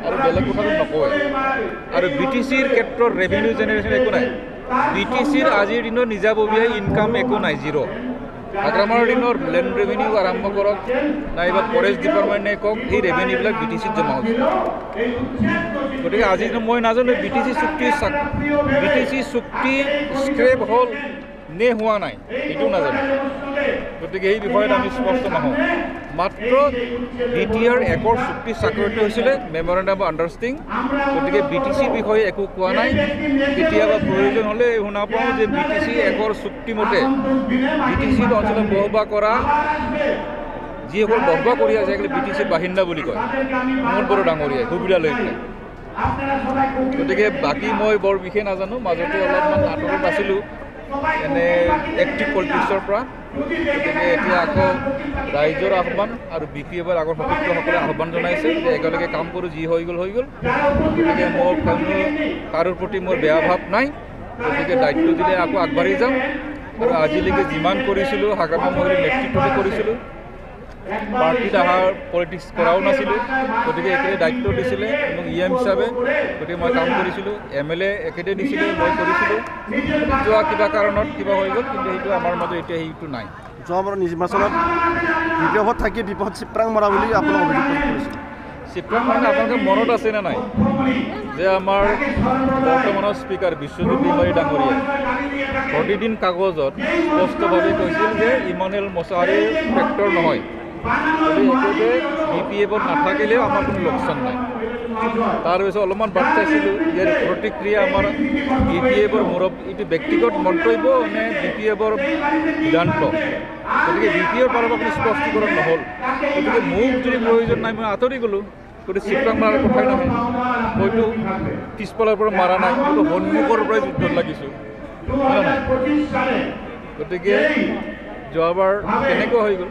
আৰু বেলেগ কথাটো নকয় আৰু BTCৰ ক্ষেত্ৰত ৰেভিনিউ জেনেৰেশ্যন একো নাই BTCৰ আজিৰ দিনত নিজাববীয়া ইনকাম একো নাই জিৰ' আগ্ৰামাৰ দিনৰ লেণ্ড ৰেভিনিউ আৰম্ভ কৰক নাইবা ফৰেষ্ট ডিপাৰ্টমেণ্টে কওক সেই ৰেভিনিউবিলাক BTCত জমা হৈছে গতিকে আজিৰ দিনত মই নাজানো BTC চুক্তি স্ক্ৰেপ হ'ল নে হোৱা নাই এইটো নাজানো গতিকে এই বিষয়ত আমি স্পষ্ট নহওঁ মাত্ৰ BTR একৰ চুক্তি স্বাক্ষৰিত হৈছিলে মেমৰেণ্ডাম অফ আণ্ডাৰষ্টেণ্ডিং গতিকে BTCৰ বিষয়ে একো কোৱা নাই কেতিয়াবা প্ৰয়োজন হ'লে শুনা পাওঁ যে BTC একৰ চুক্তিমতে BTCৰ অঞ্চলত বসবাস কৰা যিসকল বসবাস কৰি আছে সেইসকলে BTCৰ বাসিন্দা বুলি কয় মোৰ বৰ ডাঙৰীয়াই সুবিধা লৈ পেলাই গতিকে বাকী মই বৰ বিশেষ নাজানো মাজতে অলপমান আঁতৰত আছিলোঁ এনে এক্টিভ পলিটিক্সৰ পৰা গতিকে এতিয়া আকৌ ৰাইজৰ আহ্বান আৰু BPFৰ আগৰ সতীৰ্থসকলে আহ্বান জনাইছে যে একেলগে কাম কৰোঁ যি হৈ গ'ল গতিকে মোৰ কাৰোৰ প্ৰতি মোৰ বেয়া ভাৱ নাই গতিকে দায়িত্ব দিলে আকৌ আগবাঢ়ি যাম আৰু আজিলৈকে যিমান কৰিছিলোঁ হাগ্ৰামা মহিলাৰ নেতৃত্বতে কৰিছিলোঁ পাৰ্টিত অহাৰ পলিটিক্স কৰাও নাছিলোঁ গতিকে একেই দায়িত্ব দিছিলে মোক EM হিচাপে গতিকে মই কাম কৰিছিলোঁ MLA একেই দিছিলে মই কৰিছিলোঁ যোৱা কিবা কাৰণত কিবা হৈ গ'ল কিন্তু সেইটো আমাৰ মাজত এতিয়া সেইটো নাই যোৱাবাৰ নিৰ্বাচনত বিপদত থাকি বিপদ চিপ্ৰাং মৰা বুলি আপোনাক অভিযোগ কৰিছিল চিপ্ৰাং মানে আপোনালোকে মনত আছে নে নাই যে আমাৰ বৰ্তমানৰ স্পীকাৰ বিশ্বজিৎ দৈমাৰী ডাঙৰীয়াই প্ৰতিদিন কাগজত স্পষ্টভাৱে কৈছিল যে ইমানুৱেল মছাহাৰীৰ ফেক্টৰ নহয় গতিকে BPFত নাথাকিলেও আমাৰ কোনো লোকচান নাই তাৰপিছত অলপমান বাট চাইছিলোঁ ইয়াৰ প্ৰতিক্ৰিয়া আমাৰ BPFৰ এইটো ব্যক্তিগত মন্তব্য নে BPFৰ সিদ্ধান্ত গতিকে BPFৰ পৰা আপুনি স্পষ্টীকৰণ নহ'ল গতিকে মোক যদি প্ৰয়োজন নাই মই আঁতৰি গ'লোঁ গতিকে চিপ্ৰাং মাৰাৰ কথাই নহয় মইতো পিছফালৰ পৰা মাৰা নাই মইতো সন্মুখৰ পৰাই যুদ্ধত লাগিছোঁ হয় নাই গতিকে যোৱাবাৰ কেনেকুৱা হৈ গ'ল